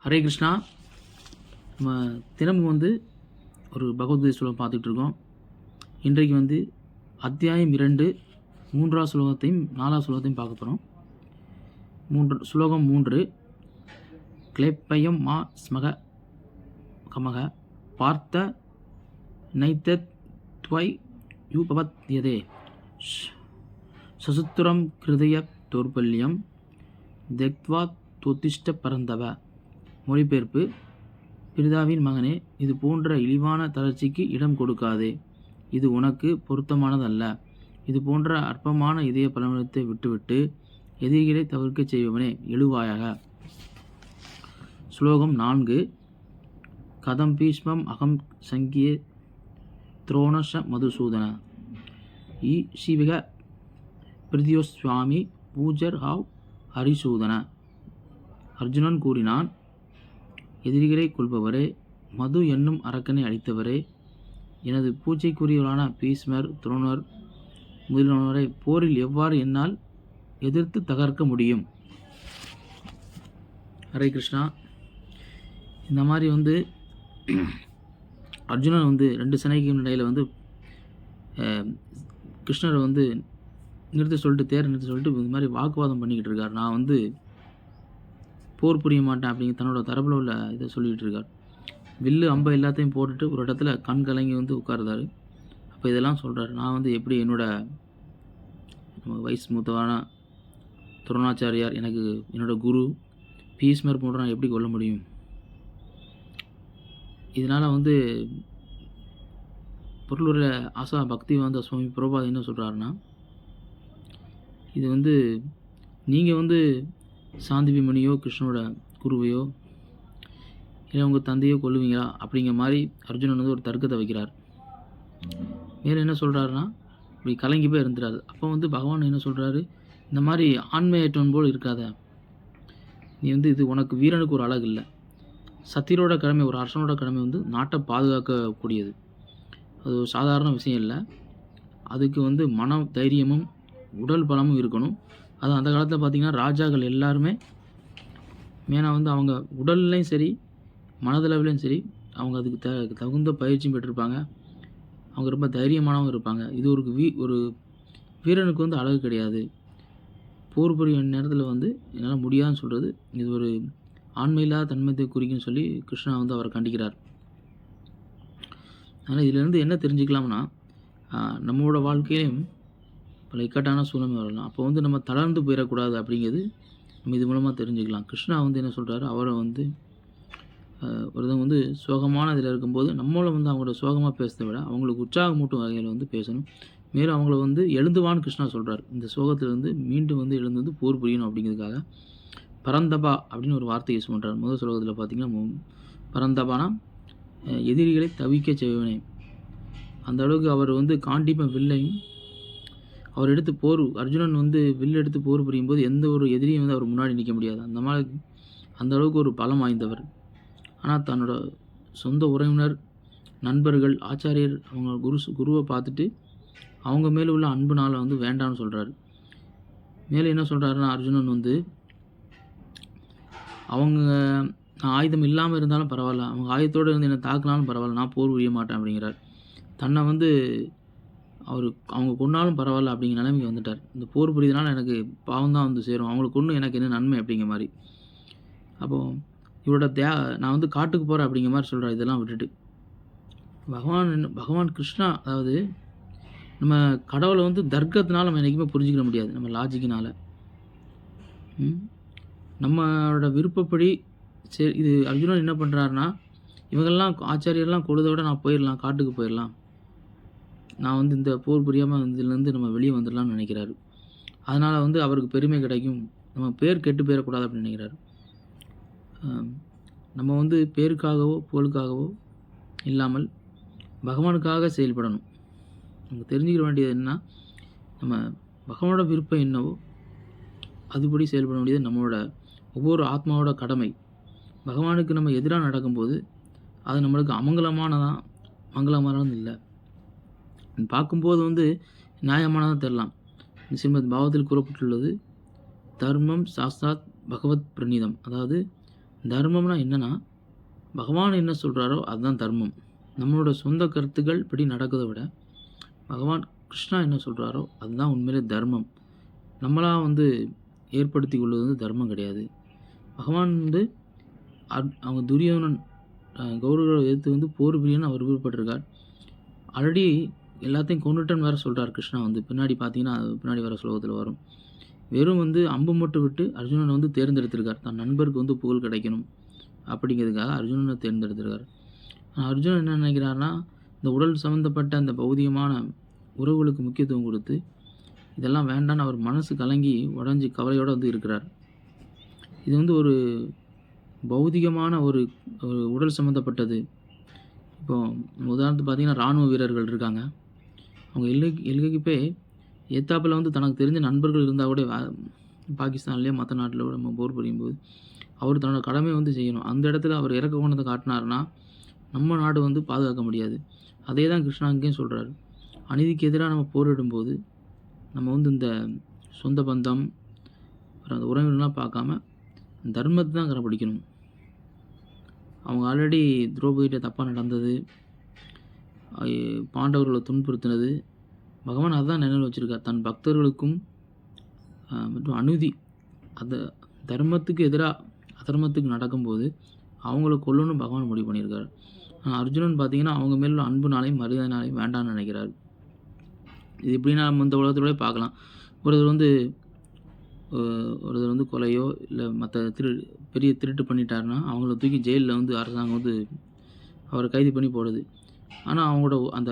ஹரே கிருஷ்ணா. நம்ம தினமும் ஒரு பகவத்கீதை ஸ்லோகம் பார்த்துட்டு இருக்கோம். இன்றைக்கு அத்தியாயம் 2 3ஆவது ஸ்லோகத்தையும் 4ஆவது ஸ்லோகத்தையும் பார்க்க போகிறோம். ஸ்லோகம் 3. கிளேப்பயம் மா ஸ்மக கமக பார்த்த நைத்தத் துவை யூபபத்யதே சசுத்துரம் கிருதய தோர்பல்யம் தெக்வா தொத்திஷ்ட பரந்தவ. மொழிபெயர்ப்பு: பிரிதாவின் மகனே, இது போன்ற இழிவான தளர்ச்சிக்கு இடம் கொடுக்காதே. இது உனக்கு பொருத்தமானதல்ல. இது போன்ற அற்பமான இதய பலவீனத்தை விட்டுவிட்டு எதிரிகளை தவிர்க்கச் செய்பவனே, எழுவாயாக. ஸ்லோகம் 4. கதம் பீஷ்மம் அகம் சங்கியே துரோணஷ மதுசூதன ஈ சிவிக பிரிதியோஸ்வாமி பூஜர் ஹாவ் ஹரிசூதன. அர்ஜுனன் கூறினான், எதிரிகளை கொள்பவரே, மது என்னும் அரக்கனை அளித்தவரே, எனது பூஜைக்குரியவரான பீஷ்மர், துரோணர் முதலானவரை போரில் எவ்வாறு என்னால் எதிர்த்து தகர்க்க முடியும்? ஹரே கிருஷ்ணா. இந்த மாதிரி அர்ஜுனன் 2 சேனைக்கு இடையில் கிருஷ்ணரை நிறுத்த சொல்லிட்டு, தேரை நிறுத்த சொல்லிட்டு இந்த மாதிரி வாக்குவாதம் பண்ணிக்கிட்டு இருக்கார். நான் போர் புரிய மாட்டேன் அப்படிங்கிற தன்னோட தரப்பில் உள்ள இதை சொல்லிகிட்டு இருக்கார். வில்லு அம்பை எல்லாத்தையும் போட்டுட்டு ஒரு இடத்துல கண் கலங்கி உட்கார்ந்தார். அப்போ இதெல்லாம் சொல்கிறார், நான் எப்படி என்னோட வயசு மூத்தவான துரோணாச்சாரியார், என்னோட குரு பீஷ்மர் போன்ற நான் எப்படி கொல்ல முடியும்? இதனால் பொருளுடைய ஆசா பக்தி சுவாமி பிரபாத் என்ன சொல்கிறாருன்னா, இது நீங்கள் சாந்திபிமணியோ கிருஷ்ணனோட குருவையோ இல்லை உங்கள் தந்தையோ கொல்லுவீங்களா அப்படிங்கிற மாதிரி அர்ஜுனன் ஒரு தர்க்கத்தை வைக்கிறார். வேறு என்ன சொல்கிறாருன்னா, இப்படி கலங்கி போய் இருந்துறாரு. அப்போ பகவான் என்ன சொல்கிறாரு, இந்த மாதிரி ஆண்மையற்றவன் போல் இருக்காத. நீ இது உனக்கு வீரனுக்கு ஒரு அழகு இல்லை. சத்தியரோட கடமை, ஒரு அரசனோட கடமை நாட்டை பாதுகாக்கக்கூடியது. அது ஒரு சாதாரண விஷயம் இல்லை. அதுக்கு மன தைரியமும் உடல் பலமும் இருக்கணும். அது அந்த காலத்தில் பார்த்திங்கன்னா ராஜாக்கள் எல்லாருமே மெயினாக அவங்க உடல்லையும் சரி மனதளவுலையும் சரி அவங்க அதுக்கு தகுந்த பயிற்சியும் பெற்றிருப்பாங்க. அவங்க ரொம்ப தைரியமானவங்க இருப்பாங்க. இது ஒரு வீரனுக்கு அழகு கிடையாது. போர் புரிய நேரத்தில் என்னால் முடியாதுன்னு சொல்கிறது இது ஒரு ஆண்மையில்லாத தன்மத்தை குறிக்குன்னு சொல்லி கிருஷ்ணா அவரை கண்டிக்கிறார். அதனால் இதிலேருந்து என்ன தெரிஞ்சுக்கலாம்னா, நம்மளோட வாழ்க்கையிலையும் பல இக்கட்டான சூழ்நிலை வரலாம். அப்போ நம்ம தளர்ந்து போயிடக்கூடாது அப்படிங்கிறது நம்ம இது மூலமாக தெரிஞ்சுக்கலாம். கிருஷ்ணா என்ன சொல்கிறாரு, அவரை ஒருத்தவங்க சோகமான இதில் இருக்கும்போது நம்மளும் அவங்களோட சோகமாக பேசுறதை விட அவங்களுக்கு உற்சாகமூட்டும் வகையில் பேசணும். மேலும் அவங்கள எழுந்துவான்னு கிருஷ்ணா சொல்கிறார். இந்த சோகத்திலிருந்து மீண்டும் எழுந்து போர் புரியணும் அப்படிங்கிறதுக்காக பரந்தபா அப்படின்னு ஒரு வார்த்தை யூஸ் பண்ணுறார். முதல் ஸ்லோகத்தில் பார்த்திங்கன்னா, பரந்தபானா எதிரிகளை தவிக்க செய்வனே. அந்த அளவுக்கு அவர் காண்டிப்ப வில்லையும் அவர் எடுத்து அர்ஜுனன் வில் எடுத்து போர் புரியும் போது எந்த ஒரு எதிரியும் அவர் முன்னாடி நிற்க முடியாது. அந்த அளவுக்கு ஒரு பலம் வாய்ந்தவர். ஆனால் தன்னோட சொந்த உறவினர், நண்பர்கள், ஆச்சாரியர், அவங்க குருவை பார்த்துட்டு அவங்க மேலே உள்ள அன்புனால் வேண்டான்னு சொல்கிறாரு. மேலே என்ன சொல்கிறாருன்னா, அர்ஜுனன் அவங்க நான் ஆயுதம் இல்லாமல் இருந்தாலும் பரவாயில்ல, அவங்க ஆயுதத்தோடு என்னை தாக்கினாலும் பரவாயில்ல, நான் போர் புரிய மாட்டேன் அப்படிங்கிறார். தன்னை அவங்க கொன்னாலும் பரவாயில்ல அப்படிங்கிற நிலைமைக்கு வந்துட்டார். இந்த போர் புரியுதுனால எனக்கு பாவம் தான் சேரும், அவங்களுக்கு கொன்று எனக்கு என்ன நன்மை அப்படிங்கிற மாதிரி. அப்போது இவரோட நான் காட்டுக்கு போகிறேன் அப்படிங்கிற மாதிரி சொல்கிறார். இதெல்லாம் விட்டுட்டு பகவான் கிருஷ்ணா, அதாவது நம்ம கடவுளை தர்க்கத்தினால நம்ம என்றைக்குமே புரிஞ்சிக்க முடியாது, நம்ம லாஜிக்கினால். நம்மளோட விருப்பப்படி சரி. இது அர்ஜுனன் என்ன பண்ணுறாருன்னா, இவங்கெல்லாம் ஆச்சாரியெல்லாம் கொழுதை விட நான் போயிடலாம், காட்டுக்கு போயிடலாம், நான் இந்த போர் புரியாமல் இதுலேருந்து நம்ம வெளியே வந்துடலாம்னு நினைக்கிறாரு. அதனால் அவருக்கு பெருமை கிடைக்கும், நம்ம பேர் கெட்டு போயிடக்கூடாது அப்படின்னு நினைக்கிறாரு. நம்ம பேருக்காகவோ புகழுக்காகவோ இல்லாமல் பகவானுக்காக செயல்படணும். நம்ம தெரிஞ்சுக்க வேண்டியது என்னன்னா, நம்ம பகவானோட விருப்பம் என்னவோ அதுபடி செயல்பட வேண்டியது நம்மளோட ஒவ்வொரு ஆத்மாவோட கடமை. பகவானுக்கு நம்ம எதிராக நடக்கும்போது அது நம்மளுக்கு மங்களமானது இல்லை. பார்க்கும்போது நியாயமானதாக தெரியலாம். ஸ்ரீமத் பாகவத்தில் கூறப்பட்டுள்ளது, தர்மம் சாஸ்தாத் பகவத் பிரணீதம். அதாவது தர்மம்னா என்னென்னா, பகவான் என்ன சொல்கிறாரோ அதுதான் தர்மம். நம்மளோட சொந்த கருத்துக்கள் படி நடக்கிறத விட பகவான் கிருஷ்ணா என்ன சொல்கிறாரோ அதுதான் உண்மையிலே தர்மம். நம்மளாக வந்து ஏற்படுத்தி கொள்வது வந்து தர்மம் கிடையாது. பகவான் வந்து அவங்க துரியோதனன் கௌரவரை எதிர்த்து வந்து போர் புரியன்னு அவர் விருப்பப்பட்டிருக்கார். ஆல்ரெடி எல்லாத்தையும் கொண்டுட்டன்னு வேறு சொல்கிறார் கிருஷ்ணா வந்து. பின்னாடி பார்த்தீங்கன்னா பின்னாடி வர ஸ்லோகத்தில் வரும். வெறும் வந்து அம்பு மட்டும் விட்டு அர்ஜுனனை வந்து தேர்ந்தெடுத்திருக்கார். தன் நண்பருக்கு வந்து புகழ் கிடைக்கணும் அப்படிங்கிறதுக்காக அர்ஜுனனை தேர்ந்தெடுத்திருக்கார். அர்ஜுனன் என்ன நினைக்கிறாருன்னா, இந்த உடல் சம்மந்தப்பட்ட அந்த பௌதிகமான உறவுகளுக்கு முக்கியத்துவம் கொடுத்து இதெல்லாம் வேண்டான்னு அவர் மனசு கலங்கி உடஞ்சி கவலையோடு வந்து இருக்கிறார். இது வந்து ஒரு பௌதிகமான ஒரு உடல் சம்மந்தப்பட்டது. இப்போ உதாரணத்துக்கு பார்த்தீங்கன்னா இராணுவ வீரர்கள் இருக்காங்க. அவங்க எல்கைக்கு போய் எத்தாப்பில் வந்து தனக்கு தெரிஞ்ச நண்பர்கள் இருந்தால் கூட பாகிஸ்தான்லேயோ மற்ற நாட்டில் நம்ம போர் புரியும்போது அவர் தன்னோட கடமையை வந்து செய்யணும். அந்த இடத்துல அவர் இறக்க கொண்டதை காட்டினார்னா நம்ம நாடு வந்து பாதுகாக்க முடியாது. அதே தான் கிருஷ்ணா அங்கேயும் சொல்கிறாரு. அநீதிக்கு எதிராக நம்ம போரிடும்போது நம்ம வந்து இந்த சொந்த பந்தம் அப்புறம் அந்த உறவினர்லாம் பார்க்காம தர்மத்தை தான் கடைப்பிடிக்கணும். அவங்க ஆல்ரெடி திரௌபதிகிட்ட தப்பாக நடந்தது, பாண்டவர்களை துன்புறுத்தினது, பகவான் அதுதான் நினைவில் வச்சுருக்கார். தன் பக்தர்களுக்கும் மற்றும் அநீதி அந்த தர்மத்துக்கு எதிராக அதர்மத்துக்கு நடக்கும்போது அவங்கள கொல்லணும்னு பகவான் முடிவு பண்ணியிருக்காரு. ஆனால் அர்ஜுனன் பார்த்தீங்கன்னா அவங்க மேலே உள்ள அன்புனாலையும் மரியாதைனாலையும் வேண்டான்னு நினைக்கிறார். இது எப்படின்னா நம்ம இந்த உலகத்தோடய பார்க்கலாம். ஒருத்தர் வந்து கொலையோ இல்லை மற்ற பெரிய திருட்டு பண்ணிட்டாருன்னா அவங்கள தூக்கி ஜெயிலில் வந்து அரசாங்கம் வந்து அவரை கைது பண்ணி போடுது. ஆனால் அவங்களோட அந்த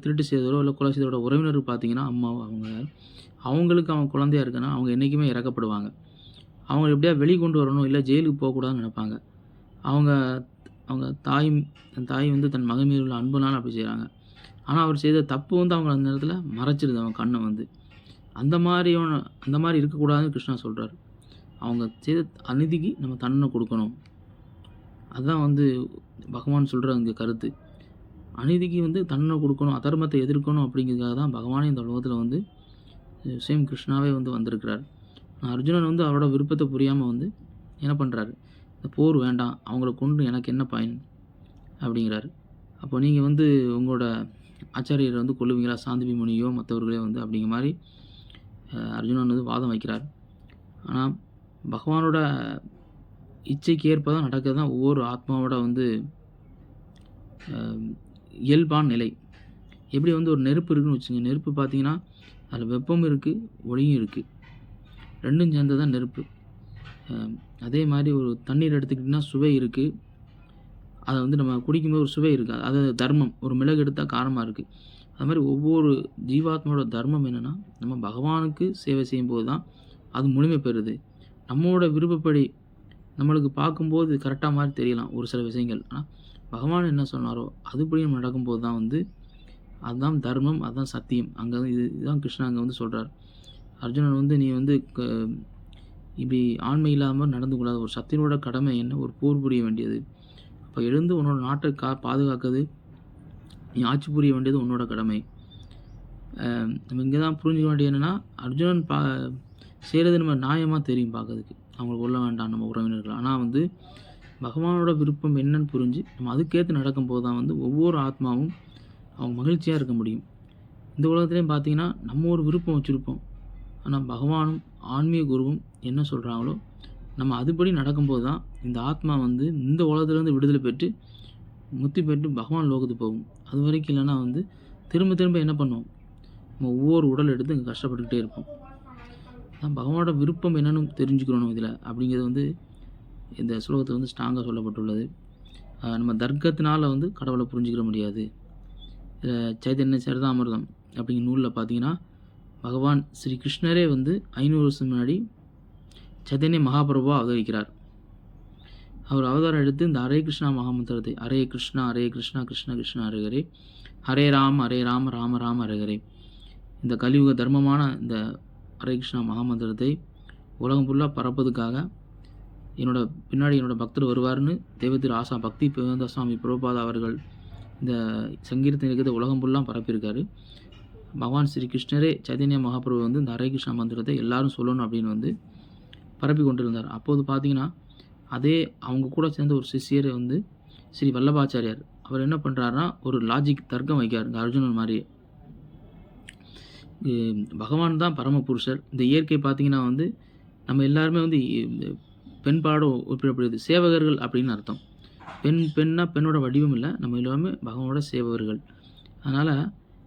திருட்டு செய்தவரோ இல்லை கொலை செய்தவரோட உறவினர் பார்த்தீங்கன்னா அம்மாவோ அவங்களுக்கு அவன் குழந்தையா இருக்குன்னா அவங்க என்றைக்குமே இறக்கப்படுவாங்க. அவங்க எப்படியா வெளிக்கொண்டு வரணும், இல்லை ஜெயிலுக்கு போகக்கூடாதுன்னு நினைப்பாங்க. அவங்க தாய் வந்து தன் மகன் மீது உள்ள அன்புனாலும் அப்படி செய்கிறாங்க. ஆனால் அவர் செய்த தப்பு வந்து அவங்க அந்த நேரத்தில் மறைச்சிருது அவங்க கண்ணை வந்து. அந்த மாதிரி இருக்கக்கூடாதுன்னு கிருஷ்ணா சொல்கிறார். அவங்க செய்த அநீதிக்கு நம்ம தண்டனை கொடுக்கணும். அதுதான் வந்து பகவான் சொல்கிற இங்கே கருத்து. அநீதிக்கு வந்து தண்டனை கொடுக்கணும், அதர்மத்தை எதிர்க்கணும் அப்படிங்கிறதுக்காக தான் பகவானே இந்த உலகத்தில் வந்து சேம் கிருஷ்ணாவே வந்து வந்திருக்கிறார். அர்ஜுனன் வந்து அவரோட விருப்பத்தை புரியாமல் வந்து என்ன பண்ணுறாரு, இந்த போர் வேண்டாம், அவங்கள கொண்டு எனக்கு என்ன பயன் அப்படிங்கிறாரு. அப்போ நீங்கள் வந்து உங்களோட ஆச்சாரியரை வந்து கொல்லுவீங்களா, சாந்திபி முனியோ மற்றவர்களே வந்து அப்படிங்கிற மாதிரி அர்ஜுனன் வந்து வாதம் வைக்கிறார். ஆனால் பகவானோட இச்சைக்கு ஏற்ப தான் நடக்கிறது தான் ஒவ்வொரு ஆத்மாவோட வந்து இயல்பான நிலை. எப்படி வந்து ஒரு நெருப்பு இருக்குதுன்னு வச்சுங்க, நெருப்பு பார்த்தீங்கன்னா அதில் வெப்பம் இருக்குது, ஒளியும் இருக்குது, ரெண்டும் சேர்ந்து தான் நெருப்பு. அதே மாதிரி ஒரு தண்ணீர் எடுத்துக்கிட்டிங்கன்னா சுவை இருக்குது, அதை வந்து நம்ம குடிக்கும்போது ஒரு சுவை இருக்குது, அது தர்மம். ஒரு மிளகு எடுத்தால் காரமாக இருக்குது. அது மாதிரி ஒவ்வொரு ஜீவாத்மாவோட தர்மம் என்னென்னா, நம்ம பகவானுக்கு சேவை செய்யும்போது தான் அது முழுமை பெறுது. நம்மளோட விருப்பப்படி நம்மளுக்கு பார்க்கும்போது கரெக்டாக மாதிரி தெரியலாம் ஒரு சில விஷயங்கள். ஆனால் பகவான் என்ன சொன்னாரோ அதுபடி நம்ம நடக்கும்போது தான் வந்து அதுதான் தர்மம், அதுதான் சத்தியம். அங்கே இதுதான் கிருஷ்ணா அங்கே வந்து சொல்கிறார். அர்ஜுனன் வந்து நீ வந்து இப்படி ஆண்மை இல்லாமல் நடந்து கொள்ளாத, ஒரு சத்தியனோட கடமை என்ன, ஒரு போர் புரிய வேண்டியது. அப்போ எழுந்து உன்னோட நாட்டை பாதுகாக்கிறது, நீ ஆட்சி புரிய வேண்டியது உன்னோட கடமை. நம்ம இங்கே தான் புரிஞ்சுக்க வேண்டியது என்னென்னா, அர்ஜுனன் செய்கிறது நம்ம நியாயமாக தெரியும் பார்க்கறதுக்கு, அவங்களை கொல்ல வேண்டாம் நம்ம உறவினர்கள். ஆனால் வந்து பகவானோட விருப்பம் என்னன்னு புரிஞ்சு நம்ம அதுக்கேற்று நடக்கும்போது தான் வந்து ஒவ்வொரு ஆத்மாவும் அவங்க மகிழ்ச்சியாக இருக்க முடியும். இந்த உலகத்துலேயும் பார்த்தீங்கன்னா நம்ம ஒரு விருப்பம் வச்சுருப்போம், ஆனால் பகவானும் ஆன்மீக குருவும் என்ன சொல்கிறாங்களோ நம்ம அதுபடி நடக்கும்போது தான் இந்த ஆத்மா வந்து இந்த உலகத்துலேருந்து விடுதலை பெற்று முத்தி பெற்று பகவான் லோகத்துக்கு போகும். அது வரைக்கும் இல்லைன்னா வந்து திரும்ப என்ன பண்ணுவோம், நம்ம ஒவ்வொரு உடல் எடுத்து இங்கே கஷ்டப்பட்டுக்கிட்டே இருப்போம். தான் பகவானோட விருப்பம் என்னென்னு தெரிஞ்சுக்கணும் இதில் அப்படிங்கிறது வந்து இந்த ஸ்லோகத்தில் வந்து ஸ்ட்ராங்காக சொல்லப்பட்டுள்ளது. நம்ம தர்க்கத்தினால் வந்து கடவுளை புரிஞ்சுக்கிற முடியாது. இதில் சைதன்ய சரிதாமிர்தம் அப்படிங்கிற நூலில் பார்த்தீங்கன்னா பகவான் ஸ்ரீ கிருஷ்ணரே வந்து 500 வருஷம் முன்னாடி சைதன்ய மகாபிரபுவாக அவதரிக்கிறார். அவர் அவதாரம் எடுத்து இந்த ஹரே கிருஷ்ணா மகாமந்திரத்தை, ஹரே கிருஷ்ணா கிருஷ்ண கிருஷ்ண ஹரே ஹரே, ஹரே ராம ராம ராம ஹரே ஹரே, இந்த கலியுக தர்மமான இந்த ஹரே கிருஷ்ணா மகாமந்திரத்தை உலகம் ஃபுல்லாக பரப்பதுக்காக பின்னாடி என்னோட பக்தர் வருவார்னு தெய்வத்திரு ஆசா பக்தி வேதாந்த சுவாமி பிரபுபாதா அவர்கள் இந்த சங்கீர்த்தனை இருக்கிறத உலகம் ஃபுல்லாக பரப்பியிருக்காரு. பகவான் ஸ்ரீ கிருஷ்ணரே சைதன்ய மகாபிரபு வந்து இந்த ஹரே கிருஷ்ணா மந்திரத்தை எல்லாரும் சொல்லணும் அப்படின்னு வந்து பரப்பி கொண்டிருந்தார். அப்போது பார்த்தீங்கன்னா, அதே அவங்க கூட சேர்ந்த ஒரு சிஷ்யர் வந்து ஸ்ரீ வல்லபாச்சாரியார். அவர் என்ன பண்ணுறாருன்னா, ஒரு லாஜிக் தர்க்கம் வைக்கிறார் அர்ஜுனன் மாரியே. பகவான் தான் பரமபுருஷர். இந்த இயற்கை பார்த்தீங்கன்னா வந்து, நம்ம எல்லாருமே வந்து பெண்பாடு ஒப்பிடப்படுது. சேவகர்கள் அப்படின்னு அர்த்தம். பெண்ணா பெண்ணோட வடிவம் இல்ல. நம்ம எல்லாமே பகவானோட சேவகர்கள். அதனால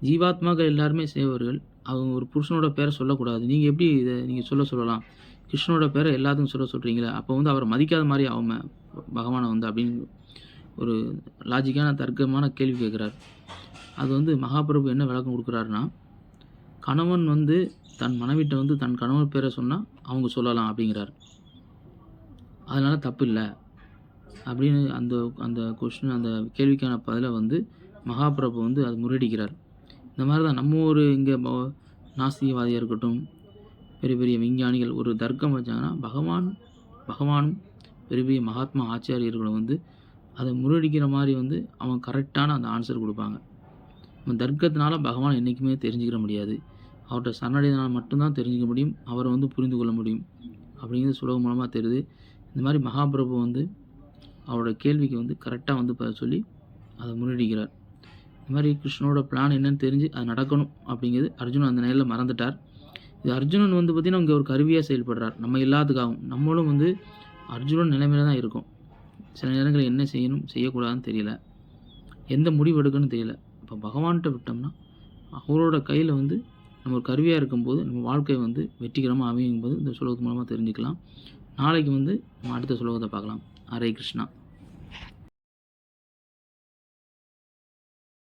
ஜீவாத்மாக்கள் எல்லாருமே சேவகர்கள். அவங்க ஒரு புருஷனோட பேரை சொல்லக்கூடாது. நீங்க எப்படி இத நீங்க சொல்லலாம்? கிருஷ்ணனோட பேரை எல்லாத்துக்கும் சொல்றீங்களே! அப்போ வந்து அவர மதிக்காத மாரி ஆகுமே பகவான வந்து அப்படின்னு ஒரு லாஜிக்கான தர்க்கமான கேள்வி கேட்குறாரு. அது வந்து மகாபிரபு என்ன விளக்கம் குடுக்குறாருன்னா, கணவன் வந்து தன் மனைவிட்ட வந்து தன் கணவன் பேரை சொன்னா அவங்க சொல்லலாம் அப்படிங்கிறாரு. அதனால தப்பு இல்ல. அப்படின்னு அந்த அந்த கொஸ்டின் அந்த கேள்விக்கான பதில வந்து மகாபிரபு வந்து அது முறியடிக்கிறார். இந்த மாரி தான் நம்ம ஒரு இங்க நாஸ்திகவாதியா இருக்கட்டும், பெரிய பெரிய விஞ்ஞானிகள் ஒரு தர்க்கம் வச்சாங்கன்னா, பகவானும் பெரிய பெரிய மகாத்மா ஆச்சாரியர்களும் வந்து அத முறியடிக்கிற மாரி வந்து அவங்க கரெக்ட்டான அந்த ஆன்சர் குடுப்பாங்க. நம்ம தர்க்கத்தினால பகவான என்னைக்குமே தெரிஞ்சுக்கிற முடியாது. அவர்ட்ட சரணடைந்தனால மட்டும் தான் தெரிஞ்சுக்க முடியும். அவர வந்து புரிந்து கொள்ள முடியும். அப்படிங்கிறது ஸ்லோகம் மூலமா தெரியுது. இந்த மாரி மகாபிரபு வந்து அவரோட கேள்விக்கு வந்து கரெக்ட்டா வந்து பதில் சொல்லி அத முறியடிக்கிறார். இந்த மாரி கிருஷ்ணனோட பிளான் என்னன்னு தெரிஞ்சு அது நடக்கணும் அப்படிங்கிறது அர்ஜுனன் அந்த நேரத்துல மறந்துட்டார். இது அர்ஜுனன் வந்து பார்த்தீங்கன்னா, இங்க ஒரு கருவியா செயல்படுறார். நம்ம எல்லாத்துக்காகவும். நம்மளும் வந்து அர்ஜுனன் நிலைமையில தான் இருக்கோம். சில நேரங்கள்ல என்ன செய்யணும், செய்யக்கூடாதுன்னு தெரியல. எந்த முடிவு எடுக்கணும்னு தெரியல. அப்ப பகவான்ட்ட விட்டோம்னா, அவரோட கையில வந்து நம்ம ஒரு கருவியா இருக்கும்போது, நம்ம வாழ்க்கை வந்து வெற்றிகரமா அமையும்போது இந்த ஸ்லோகத்து மூலமா தெரிஞ்சுக்கலாம். நாளைக்கு வந்து நம்ம அடுத்த ஸ்லோகத்த பார்க்கலாம். ஹரே கிருஷ்ணா.